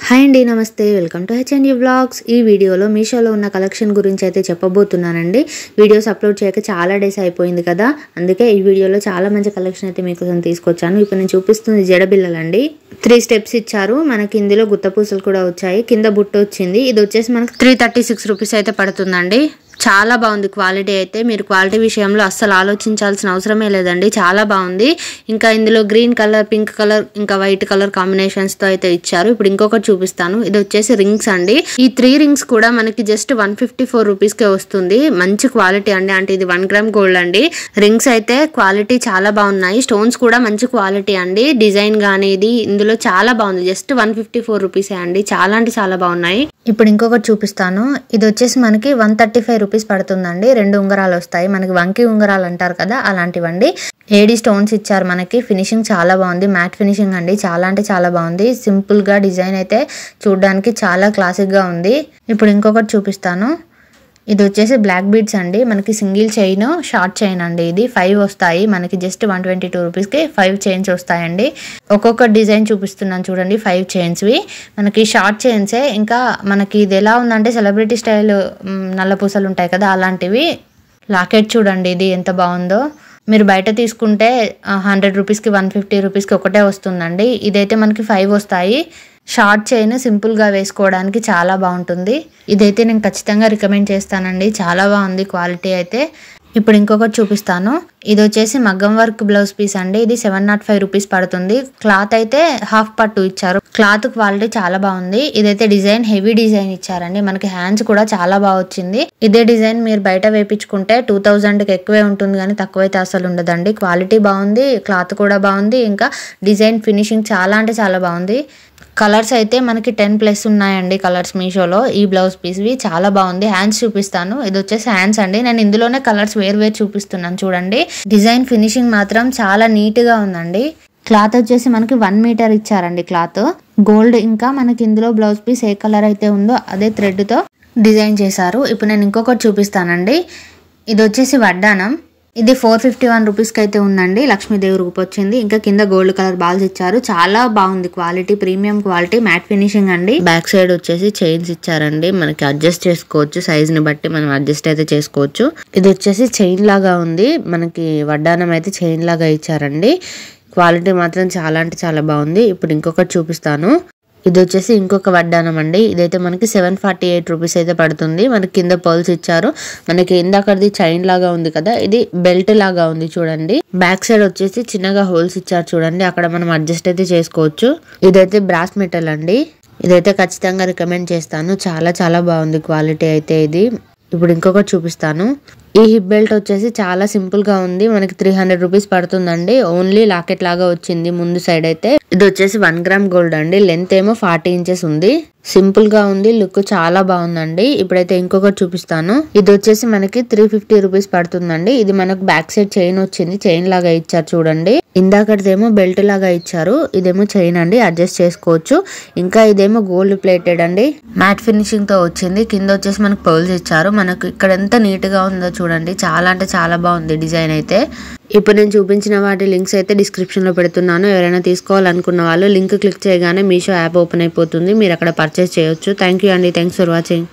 Hi అండి, నమస్తే. Welcome to HNU vlogs. ఈ వీడియోలో మీషోలో ఉన్న కలెక్షన్ గురించి అయితే చెప్పబోతున్నానండి. వీడియోస్ అప్లోడ్ చేయక చాలా డేస్ అయిపోయింది కదా, అందుకే ఈ వీడియోలో చాలా మంచి కలెక్షన్ అయితే మీకోసం తీసుకొచ్చాను. ఇప్పుడు నేను చూపిస్తుంది జడబిల్లలండి. 3 స్టెప్స్ ఇచ్చారు మనకి. ఇందులో గుత్తపూసలు కూడా వచ్చాయి, కింద బుట్ట వచ్చింది. ఇది వచ్చేసి మనకి 336 రూపీస్ అయితే పడుతుందండి. చాలా బాగుంది క్వాలిటీ అయితే. మీరు క్వాలిటీ విషయంలో అస్సలు ఆలోచించాల్సిన అవసరమే లేదండి, చాలా బాగుంది. ఇంకా ఇందులో గ్రీన్ కలర్, పింక్ కలర్, ఇంకా వైట్ కలర్ కాంబినేషన్స్ తో అయితే ఇచ్చారు. ఇప్పుడు ఇంకొకటి చూపిస్తాను. ఇది వచ్చేసి రింగ్స్ అండి. ఈ 3 రింగ్స్ కూడా మనకి జస్ట్ 154 రూపీస్ కే వస్తుంది. మంచి క్వాలిటీ అండి. అంటే ఇది 1 గ్రామ్ గోల్డ్ అండి. రింగ్స్ అయితే క్వాలిటీ చాలా బాగున్నాయి. స్టోన్స్ కూడా మంచి క్వాలిటీ అండి. డిజైన్ గానీ ఇది ఇందులో చాలా బాగుంది. జస్ట్ 154 రూపీసే అండి. చాలా అంటే చాలా బాగున్నాయి. ఇప్పుడు ఇంకొకటి చూపిస్తాను. ఇది వచ్చేసి మనకి 135 రూపీస్ పడుతుందండి. 2 ఉంగరాలు వస్తాయి మనకి. వంకి ఉంగరాలు అంటారు కదా, అలాంటివండి. ఏడి స్టోన్స్ ఇచ్చారు మనకి. ఫినిషింగ్ చాలా బాగుంది. మ్యాట్ ఫినిషింగ్ అండి. చాలా అంటే చాలా బాగుంది. సింపుల్ గా డిజైన్ అయితే చూడడానికి చాలా క్లాసిక్ గా ఉంది. ఇప్పుడు ఇంకొకటి చూపిస్తాను. ఇది వచ్చేసి బ్లాక్ బీడ్స్ అండి. మనకి సింగిల్ చైన్, షార్ట్ చైన్ అండి. ఇది 5 వస్తాయి మనకి. జస్ట్ 122 రూపీస్కి 5 చైన్స్ వస్తాయండి. ఒక్కొక్క డిజైన్ చూపిస్తున్నాను చూడండి. 5 చైన్స్వి మనకి షార్ట్ చైన్సే. ఇంకా మనకి ఇది ఎలా ఉందంటే సెలబ్రిటీ స్టైల్ నల్ల పూసలు ఉంటాయి కదా, అలాంటివి. లాకెట్ చూడండి ఇది ఎంత బాగుందో. మీరు బయట తీసుకుంటే 100 రూపీస్కి 150 రూపీస్కి ఒకటే వస్తుందండి. ఇదైతే మనకి 5 వస్తాయి. షార్ట్ చైన్ సింపుల్ గా వేసుకోవడానికి చాలా బాగుంటుంది. ఇదైతే నేను ఖచ్చితంగా రికమెండ్ చేస్తానండి. చాలా బాగుంది క్వాలిటీ అయితే. ఇప్పుడు ఇంకొకటి చూపిస్తాను. ఇది వచ్చేసి మగ్గం వర్క్ బ్లౌజ్ పీస్ అండి. ఇది 705 రూపీస్ పడుతుంది. క్లాత్ అయితే హాఫ్ పట్టు ఇచ్చారు. క్లాత్ క్వాలిటీ చాలా బాగుంది. ఇదైతే డిజైన్ హెవీ డిజైన్ ఇచ్చారండి. మనకి హ్యాండ్స్ కూడా చాలా బాగా వచ్చింది. ఇదే డిజైన్ మీరు బయట వేపించుకుంటే 2000కి ఎక్కువే ఉంటుంది, కానీ తక్కువైతే అసలు ఉండదండి. క్వాలిటీ బాగుంది, క్లాత్ కూడా బాగుంది. ఇంకా డిజైన్ ఫినిషింగ్ చాలా అంటే చాలా బాగుంది. కలర్స్ అయితే మనకి 10+ ఉన్నాయండి కలర్స్ మీషోలో. ఈ బ్లౌజ్ పీస్వి చాలా బాగుంది. హ్యాండ్స్ చూపిస్తాను. ఇది వచ్చేసి హ్యాండ్స్ అండి. నేను ఇందులోనే కలర్స్ వేరు చూపిస్తున్నాను చూడండి. డిజైన్ ఫినిషింగ్ మాత్రం చాలా నీట్ గా ఉందండి. క్లాత్ వచ్చేసి మనకి 1 మీటర్ ఇచ్చారండి క్లాత్. గోల్డ్. ఇంకా మనకి ఇందులో బ్లౌజ్ పీస్ ఏ కలర్ అయితే ఉందో అదే థ్రెడ్ తో డిజైన్ చేశారు. ఇప్పుడు నేను ఇంకొకటి చూపిస్తానండి. ఇది వచ్చేసి వడ్డానం. ఇది 451 రూపీస్కి అయితే ఉందండి. లక్ష్మీదేవి రూపు వచ్చింది. ఇంకా కింద గోల్డ్ కలర్ బాల్స్ ఇచ్చారు. చాలా బాగుంది quality. Premium quality, matte finishing అండి. బ్యాక్ సైడ్ వచ్చేసి చైన్స్ ఇచ్చారండి. మనకి అడ్జస్ట్ చేసుకోవచ్చు, సైజ్ ని బట్టి మనం అడ్జస్ట్ అయితే చేసుకోవచ్చు. ఇది వచ్చేసి చైన్ లాగా ఉంది. మనకి వడ్డానం అయితే చైన్ లాగా ఇచ్చారండి. క్వాలిటీ మాత్రం చాలా అంటే చాలా బాగుంది. ఇప్పుడు ఇంకొకటి చూపిస్తాను. ఇది వచ్చేసి ఇంకొక వడ్డానం అండి. ఇదైతే మనకి 748 రూపీస్ అయితే పడుతుంది. మనకి కింద పర్ల్స్ ఇచ్చారు. మనకి ఇందాకది చైన్ లాగా ఉంది కదా, ఇది బెల్ట్ లాగా ఉంది చూడండి. బ్యాక్ సైడ్ వచ్చేసి చిన్నగా హోల్స్ ఇచ్చారు చూడండి. అక్కడ మనం అడ్జస్ట్ అయితే చేసుకోవచ్చు. ఇదైతే బ్రాస్ మెటల్ అండి. ఇదైతే ఖచ్చితంగా రికమెండ్ చేస్తాను. చాలా చాలా బాగుంది క్వాలిటీ అయితే ఇది. ఇప్పుడు ఇంకొకటి చూపిస్తాను. ఈ హిప్ బెల్ట్ వచ్చేసి చాలా సింపుల్ గా ఉంది. మనకి 300 రూపీస్ పడుతుందండి. ఓన్లీ లాకెట్ లాగా వచ్చింది ముందు సైడ్ అయితే. ఇది వచ్చేసి 1 గ్రామ్ గోల్డ్ అండి. లెంత్ ఏమో 40 ఇంచెస్ ఉంది. సింపుల్ గా ఉంది. లుక్ చాలా బాగుందండి. ఇప్పుడైతే ఇంకొకటి చూపిస్తాను. ఇది వచ్చేసి మనకి 350 రూపీస్ పడుతుందండి. ఇది మనకు బ్యాక్ సైడ్ చైన్ వచ్చింది. చైన్ లాగా ఇచ్చారు చూడండి. ఇందాకదేమో బెల్ట్ లాగా ఇచ్చారు. ఇదేమో చైన్ అండి, అడ్జస్ట్ చేసుకోవచ్చు. ఇంకా ఇదేమో గోల్డ్ ప్లేటెడ్ అండి. మ్యాట్ ఫినిషింగ్ తో వచ్చింది. కింద వచ్చేసి మనకు పర్ల్స్ ఇచ్చారు. మనకు ఇక్కడ ఎంత నీట్ గా ఉందో చూడండి. చాలా అంటే చాలా బాగుంది డిజైన్ అయితే. ఇప్పుడు నేను చూపించిన వాటి లింక్స్ అయితే డిస్క్రిప్షన్ లో పెడుతున్నాను. ఎవరైనా తీసుకోవాలనుకున్న వాళ్ళు లింక్ క్లిక్ చేయగానే మీషో యాప్ ఓపెన్ అయిపోతుంది. మీరు అక్కడ పర్చేస్ చేయొచ్చు. థ్యాంక్ యూ అండి. Thanks for watching.